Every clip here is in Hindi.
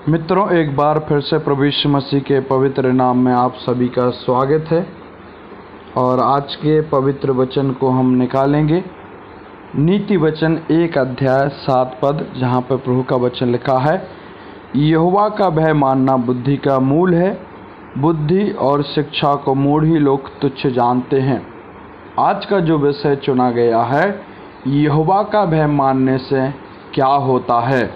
मित्रों, एक बार फिर से प्रभु यीशु मसीह के पवित्र नाम में आप सभी का स्वागत है। और आज के पवित्र वचन को हम निकालेंगे नीति वचन 1 अध्याय 7 पद, जहाँ पर प्रभु का वचन लिखा है, यहोवा का भय मानना बुद्धि का मूल है, बुद्धि और शिक्षा को मूढ़ी लोग तुच्छ जानते हैं। आज का जो विषय चुना गया है, यहोवा का भय मानने से क्या होता है।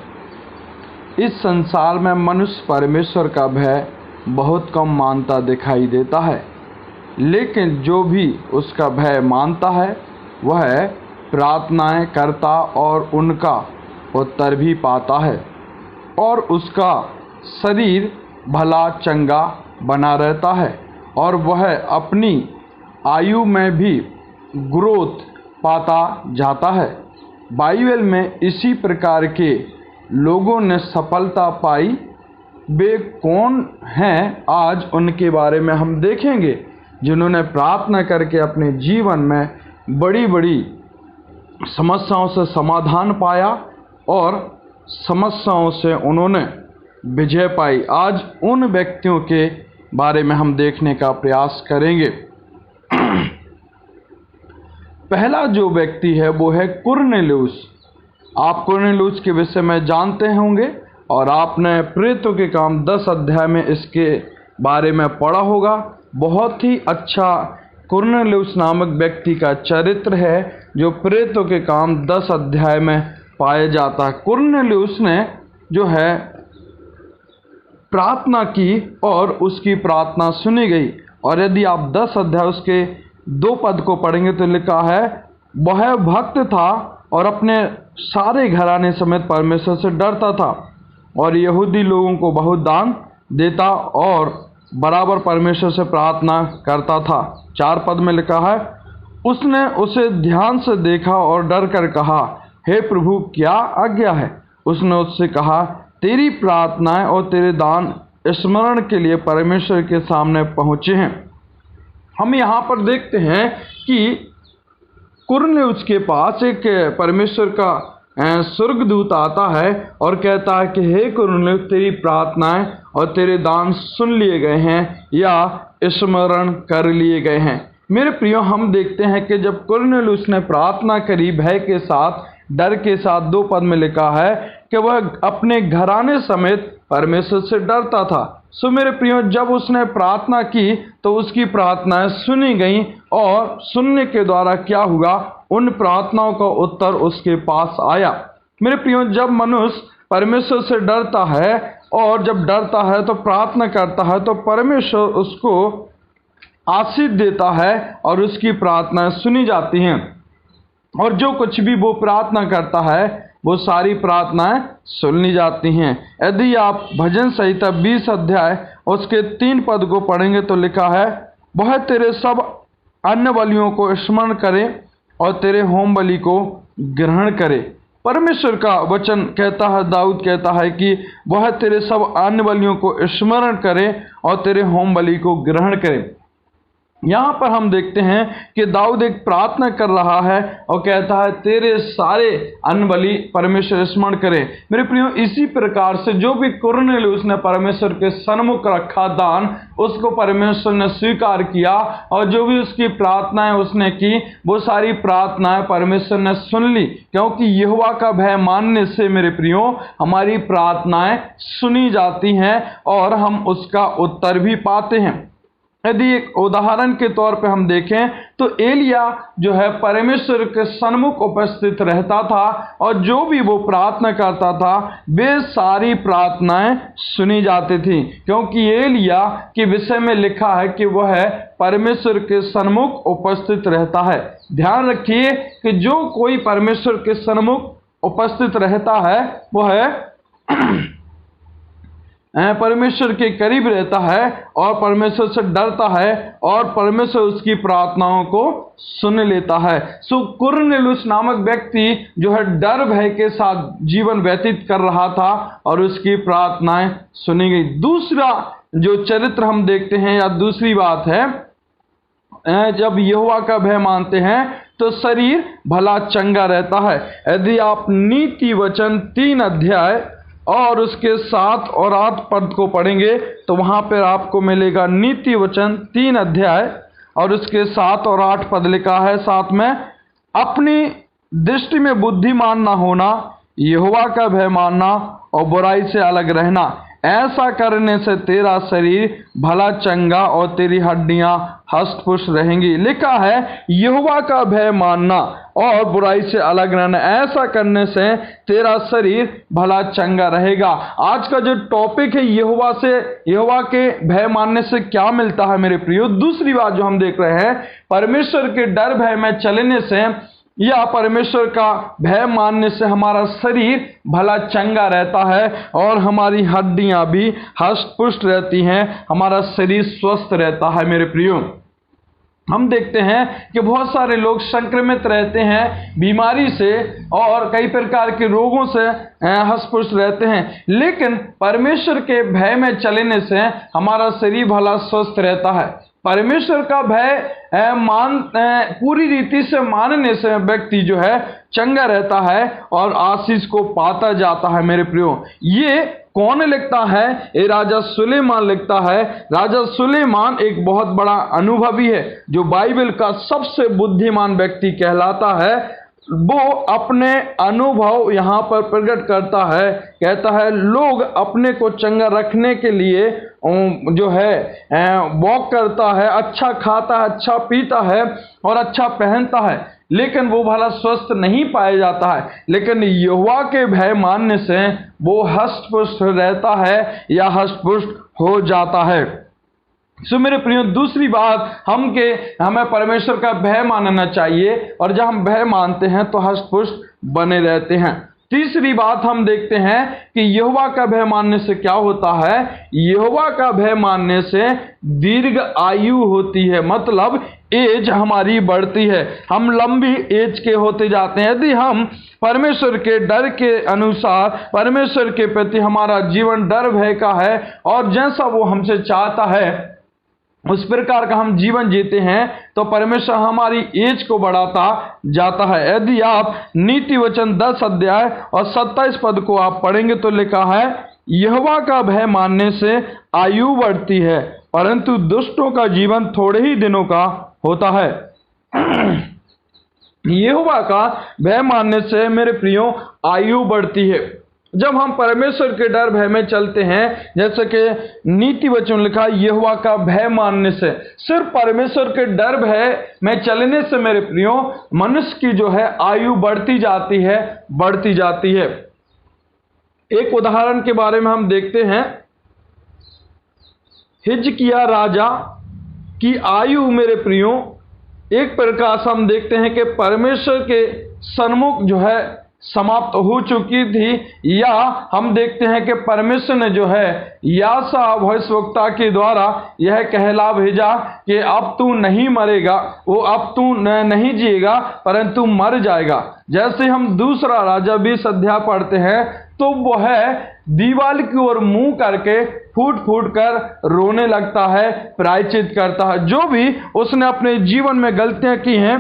इस संसार में मनुष्य परमेश्वर का भय बहुत कम मानता दिखाई देता है, लेकिन जो भी उसका भय मानता है वह प्रार्थनाएं करता और उनका उत्तर भी पाता है, और उसका शरीर भला चंगा बना रहता है, और वह अपनी आयु में भी ग्रोथ पाता जाता है। बाइबल में इसी प्रकार के लोगों ने सफलता पाई। वे कौन हैं, आज उनके बारे में हम देखेंगे, जिन्होंने प्रार्थना करके अपने जीवन में बड़ी बड़ी समस्याओं से समाधान पाया और समस्याओं से उन्होंने विजय पाई। आज उन व्यक्तियों के बारे में हम देखने का प्रयास करेंगे। पहला जो व्यक्ति है वो है कुरनेलियुस। आप कुरनेलियुस के विषय में जानते होंगे और आपने प्रेरितों के काम 10 अध्याय में इसके बारे में पढ़ा होगा। बहुत ही अच्छा कुरनेलियुस नामक व्यक्ति का चरित्र है जो प्रेरितों के काम 10 अध्याय में पाया जाता है। कुरनेलियुस ने जो है प्रार्थना की और उसकी प्रार्थना सुनी गई। और यदि आप 10 अध्याय उसके 2 पद को पढ़ेंगे तो लिखा है, वह भक्त था और अपने सारे घराने समेत परमेश्वर से डरता था और यहूदी लोगों को बहुत दान देता और बराबर परमेश्वर से प्रार्थना करता था। 4 पद में लिखा है, उसने उसे ध्यान से देखा और डर कर कहा, हे प्रभु, क्या आज्ञा है। उसने उससे कहा, तेरी प्रार्थनाएं और तेरे दान स्मरण के लिए परमेश्वर के सामने पहुंचे हैं। हम यहाँ पर देखते हैं कि कुरनेलियुस के पास एक परमेश्वर का स्वर्गदूत आता है और कहता है कि हे कुरनेलियुस, तेरी प्रार्थनाएं और तेरे दान सुन लिए गए हैं या स्मरण कर लिए गए हैं। मेरे प्रियो, हम देखते हैं कि जब कुरनेलियुस ने प्रार्थना करी भय के साथ, डर के साथ, 2 पद में लिखा है कि वह अपने घराने समेत परमेश्वर से डरता था। सो मेरे प्रियो, जब उसने प्रार्थना की तो उसकी प्रार्थनाएं सुनी गईं और सुनने के द्वारा क्या हुआ, उन प्रार्थनाओं का उत्तर उसके पास आया। मेरे प्रियो, जब मनुष्य परमेश्वर से डरता है और जब डरता है तो प्रार्थना करता है तो परमेश्वर उसको आशीष देता है और उसकी प्रार्थनाएं सुनी जाती हैं, और जो कुछ भी वो प्रार्थना करता है वो सारी प्रार्थनाएं सुनी जाती हैं। यदि आप भजन संहिता 20 अध्याय उसके 3 पद को पढ़ेंगे तो लिखा है, वह तेरे सब अन्य बलियों को स्मरण करे और तेरे होम बलि को ग्रहण करे। परमेश्वर का वचन कहता है, दाऊद कहता है कि वह तेरे सब अन्य बलियों को स्मरण करे और तेरे होम बलि को ग्रहण करे। यहाँ पर हम देखते हैं कि दाऊद एक प्रार्थना कर रहा है और कहता है, तेरे सारे अन्न बलि परमेश्वर स्मरण करे। मेरे प्रियो, इसी प्रकार से जो भी कुरनेलियुस ने परमेश्वर के सन्मुख रखा दान, उसको परमेश्वर ने स्वीकार किया और जो भी उसकी प्रार्थनाएं उसने की वो सारी प्रार्थनाएं परमेश्वर ने सुन ली, क्योंकि यहोवा का भय मानने से मेरे प्रियो हमारी प्रार्थनाएं सुनी जाती हैं और हम उसका उत्तर भी पाते हैं। यदि एक उदाहरण के तौर पे हम देखें तो एलिया जो है परमेश्वर के सन्मुख उपस्थित रहता था और जो भी वो प्रार्थना करता था वे सारी प्रार्थनाएं सुनी जाती थी, क्योंकि एलिया के विषय में लिखा है कि वह परमेश्वर के सन्मुख उपस्थित रहता है। ध्यान रखिए कि जो कोई परमेश्वर के सन्मुख उपस्थित रहता है वह परमेश्वर के करीब रहता है और परमेश्वर से डरता है और परमेश्वर उसकी प्रार्थनाओं को सुन लेता है। सो कुरनेलियुस नामक व्यक्ति जो है डर भय के साथ जीवन व्यतीत कर रहा था और उसकी प्रार्थनाएं सुनी गई। दूसरा जो चरित्र हम देखते हैं या दूसरी बात है, जब यहोवा का भय मानते हैं तो शरीर भला चंगा रहता है। यदि आप नीति वचन 3 अध्याय और उसके 7 और 8 पद को पढ़ेंगे तो वहाँ पर आपको मिलेगा नीति वचन 3 अध्याय और उसके 7 और 8 पद लिखा है। साथ में अपनी दृष्टि में बुद्धिमान ना होना, यहोवा का भय मानना और बुराई से अलग रहना, ऐसा करने से तेरा शरीर भला चंगा और तेरी हड्डियां हष्ट पुष्ट रहेंगी। लिखा है यहोवा का भय मानना और बुराई से अलग रहना, ऐसा करने से तेरा शरीर भला चंगा रहेगा। आज का जो टॉपिक है यहोवा के भय मानने से क्या मिलता है मेरे प्रियो। दूसरी बात जो हम देख रहे हैं, परमेश्वर के डर भय में चलने से या परमेश्वर का भय मानने से हमारा शरीर भला चंगा रहता है और हमारी हड्डियां भी हष्ट पुष्ट रहती हैं, हमारा शरीर स्वस्थ रहता है। मेरे प्रियो, हम देखते हैं कि बहुत सारे लोग संक्रमित रहते हैं बीमारी से और कई प्रकार के रोगों से हष्ट पुष्ट रहते हैं, लेकिन परमेश्वर के भय में चलने से हमारा शरीर भला स्वस्थ रहता है। परमेश्वर का भय पूरी रीति से मानने से व्यक्ति जो है चंगा रहता है और आशीष को पाता जाता है। मेरे प्रियो, ये कौन लिखता है? ये राजा सुलेमान लिखता है। राजा सुलेमान एक बहुत बड़ा अनुभवी है, जो बाइबल का सबसे बुद्धिमान व्यक्ति कहलाता है। वो अपने अनुभव यहाँ पर प्रकट करता है, कहता है लोग अपने को चंगा रखने के लिए जो है वॉक करता है, अच्छा खाता है, अच्छा पीता है और अच्छा पहनता है, लेकिन वो भला स्वस्थ नहीं पाया जाता है। लेकिन यहोवा के भय मानने से वो हष्ट पुष्ट रहता है या हष्ट पुष्ट हो जाता है। सो मेरे प्रियो, दूसरी बात हमें परमेश्वर का भय मानना चाहिए और जब हम भय मानते हैं तो हष्ट पुष्ट बने रहते हैं। तीसरी बात हम देखते हैं कि यहोवा का भय मानने से क्या होता है। यहोवा का भय मानने से दीर्घ आयु होती है, मतलब एज हमारी बढ़ती है, हम लंबी एज के होते जाते हैं। यदि हम परमेश्वर के डर के अनुसार परमेश्वर के प्रति हमारा जीवन डर भय का है और जैसा वो हमसे चाहता है उस प्रकार का हम जीवन जीते हैं तो परमेश्वर हमारी एज को बढ़ाता जाता है। यदि आप नीति वचन 10 अध्याय और 27 पद को आप पढ़ेंगे तो लिखा है यहोवा का भय मानने से आयु बढ़ती है, परंतु दुष्टों का जीवन थोड़े ही दिनों का होता है। यहोवा का भय मानने से मेरे प्रियो आयु बढ़ती है। जब हम परमेश्वर के डर भय में चलते हैं, जैसे कि नीति वचन लिखा यहोवा का भय मानने से, सिर्फ परमेश्वर के डर भय में चलने से मेरे प्रियो मनुष्य की जो है आयु बढ़ती जाती है। एक उदाहरण के बारे में हम देखते हैं। हिजकिय्याह राजा की आयु मेरे प्रियो एक प्रकार से हम देखते हैं कि परमेश्वर के सन्मुख जो है समाप्त हो चुकी थी, या हम देखते हैं कि परमेश्वर ने जो है यासा भविष्यवक्ता के द्वारा यह कहला भेजा कि अब तू नहीं मरेगा, वो अब तू नहीं जिएगा परंतु मर जाएगा। जैसे हम दूसरा राजा 20 अध्याय पढ़ते हैं तो वह दीवार की ओर मुंह करके फूट फूट कर रोने लगता है, प्रायश्चित करता है। जो भी उसने अपने जीवन में गलतियां की हैं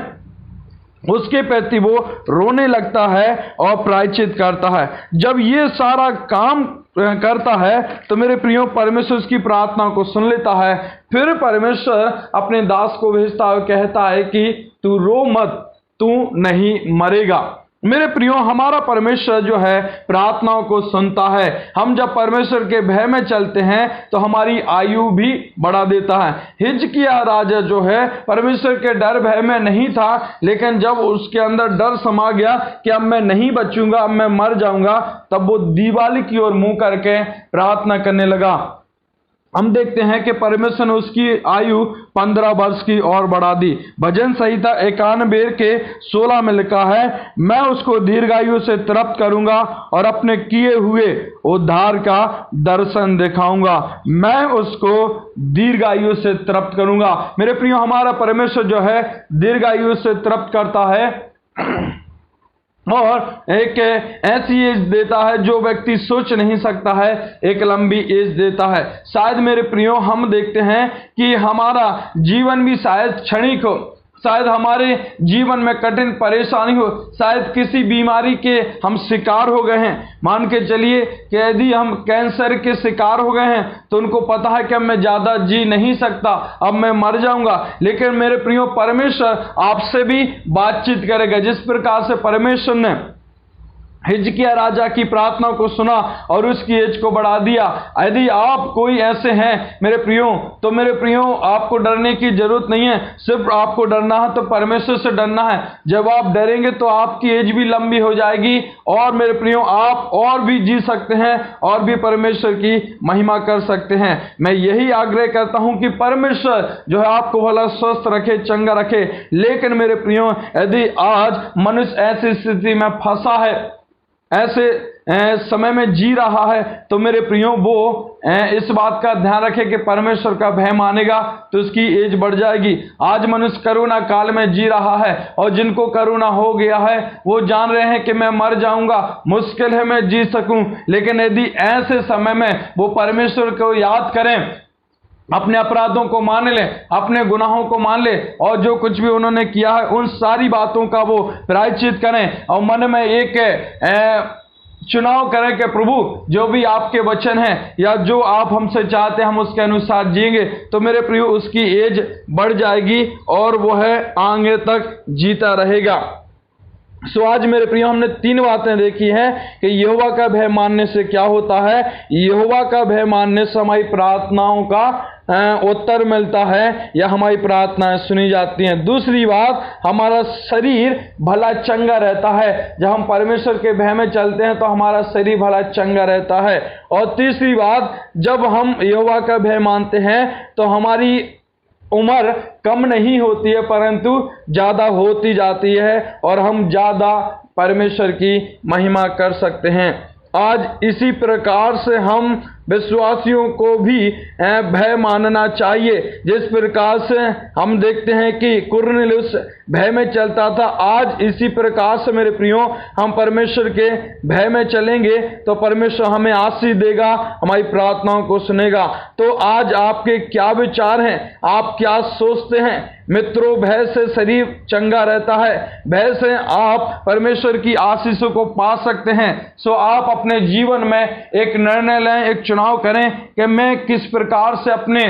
उसके प्रति वो रोने लगता है और प्रायश्चित करता है। जब ये सारा काम करता है तो मेरे प्रियो परमेश्वर उसकी प्रार्थना को सुन लेता है। फिर परमेश्वर अपने दास को भेजता है, कहता है कि तू रो मत, तू नहीं मरेगा। मेरे प्रियो, हमारा परमेश्वर जो है प्रार्थनाओं को सुनता है। हम जब परमेश्वर के भय में चलते हैं तो हमारी आयु भी बढ़ा देता है। हिजकिय्याह राजा जो है परमेश्वर के डर भय में नहीं था, लेकिन जब उसके अंदर डर समा गया कि अब मैं नहीं बचूंगा, अब मैं मर जाऊंगा, तब वो दीवार की ओर मुंह करके प्रार्थना करने लगा। हम देखते हैं कि परमेश्वर ने उसकी आयु 15 वर्ष की और बढ़ा दी। भजन संहिता 91 के 16 में लिखा है, मैं उसको दीर्घायु से तृप्त करूंगा और अपने किए हुए उद्धार का दर्शन दिखाऊंगा। मैं उसको दीर्घायु से तृप्त करूंगा। मेरे प्रियो, हमारा परमेश्वर जो है दीर्घायु से तृप्त करता है और एक ऐसी एज देता है जो व्यक्ति सोच नहीं सकता है, एक लंबी एज देता है। शायद मेरे प्रियो हम देखते हैं कि हमारा जीवन भी शायद क्षणिक हो, शायद हमारे जीवन में कठिन परेशानी हो, शायद किसी बीमारी के हम शिकार हो गए हैं। मान के चलिए कि यदि हम कैंसर के शिकार हो गए हैं तो उनको पता है कि अब मैं ज़्यादा जी नहीं सकता, अब मैं मर जाऊंगा। लेकिन मेरे प्रियो, परमेश्वर आपसे भी बातचीत करेगा। जिस प्रकार से परमेश्वर ने हिजकिय्याह राजा की प्रार्थना को सुना और उसकी एज को बढ़ा दिया। यदि आप कोई ऐसे हैं मेरे प्रियो, तो मेरे प्रियो आपको डरने की जरूरत नहीं है। सिर्फ आपको डरना है तो परमेश्वर से डरना है। जब आप डरेंगे तो आपकी एज भी लंबी हो जाएगी और मेरे प्रियो आप और भी जी सकते हैं और भी परमेश्वर की महिमा कर सकते हैं। मैं यही आग्रह करता हूं कि परमेश्वर जो है आपको भला स्वस्थ रखे, चंगा रखे। लेकिन मेरे प्रियो, यदि आज मनुष्य ऐसी स्थिति में फंसा है, ऐसे समय में जी रहा है, तो मेरे प्रियो वो इस बात का ध्यान रखे कि परमेश्वर का भय मानेगा तो उसकी एज बढ़ जाएगी। आज मनुष्य करुणा काल में जी रहा है और जिनको करुणा हो गया है वो जान रहे हैं कि मैं मर जाऊंगा, मुश्किल है मैं जी सकूं। लेकिन यदि ऐसे समय में वो परमेश्वर को याद करें, अपने अपराधों को मान ले, अपने गुनाहों को मान ले और जो कुछ भी उन्होंने किया है उन सारी बातों का वो प्रायश्चित करें और मन में एक चुनाव करें कि प्रभु जो भी आपके वचन हैं या जो आप हमसे चाहते हैं हम उसके अनुसार जिएंगे, तो मेरे प्रियो उसकी एज बढ़ जाएगी और वो है आगे तक जीता रहेगा। सो आज मेरे प्रियो हमने 3 बातें देखी हैं कि यहोवा का भय मानने से क्या होता है। यहोवा का भय मानने से हमारी प्रार्थनाओं का उत्तर मिलता है या हमारी प्रार्थनाएं सुनी जाती हैं। दूसरी बात, हमारा शरीर भला चंगा रहता है। जब हम परमेश्वर के भय में चलते हैं तो हमारा शरीर भला चंगा रहता है। और तीसरी बात, जब हम यहोवा का भय मानते हैं तो हमारी उम्र कम नहीं होती है परंतु ज़्यादा होती जाती है और हम ज़्यादा परमेश्वर की महिमा कर सकते हैं। आज इसी प्रकार से हम विश्वासियों को भी भय मानना चाहिए। जिस प्रकार से हम देखते हैं कि कुरनेलियुस भय में चलता था, आज इसी प्रकार से मेरे प्रियो हम परमेश्वर के भय में चलेंगे तो परमेश्वर हमें आशीष देगा, हमारी प्रार्थनाओं को सुनेगा। तो आज आपके क्या विचार हैं, आप क्या सोचते हैं? मित्रों, भय से शरीर चंगा रहता है, भय से आप परमेश्वर की आशीषों को पा सकते हैं। सो आप अपने जीवन में एक निर्णय लें, एक चुनाव करें कि मैं किस प्रकार से अपने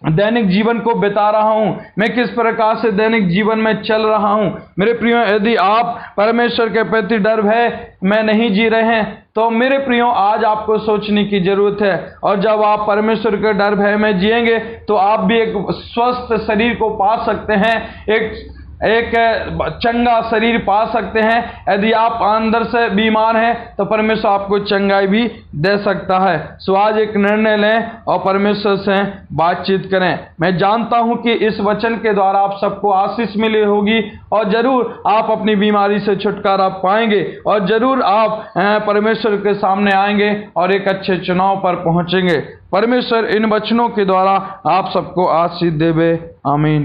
दैनिक जीवन को बिता रहा हूं, मैं किस प्रकार से दैनिक जीवन में चल रहा हूं। मेरे प्रियो, यदि आप परमेश्वर के प्रति डर भय में नहीं जी रहे हैं तो मेरे प्रियो आज आपको सोचने की जरूरत है। और जब आप परमेश्वर के डर भय में जिएंगे तो आप भी एक स्वस्थ शरीर को पा सकते हैं, एक चंगा शरीर पा सकते हैं। यदि आप अंदर से बीमार हैं तो परमेश्वर आपको चंगाई भी दे सकता है। सो आज एक निर्णय लें और परमेश्वर से बातचीत करें। मैं जानता हूं कि इस वचन के द्वारा आप सबको आशीष मिली होगी और जरूर आप अपनी बीमारी से छुटकारा पाएंगे और जरूर आप परमेश्वर के सामने आएंगे और एक अच्छे चुनाव पर पहुंचेंगे। परमेश्वर इन वचनों के द्वारा आप सबको आशीष देवे। आमीन।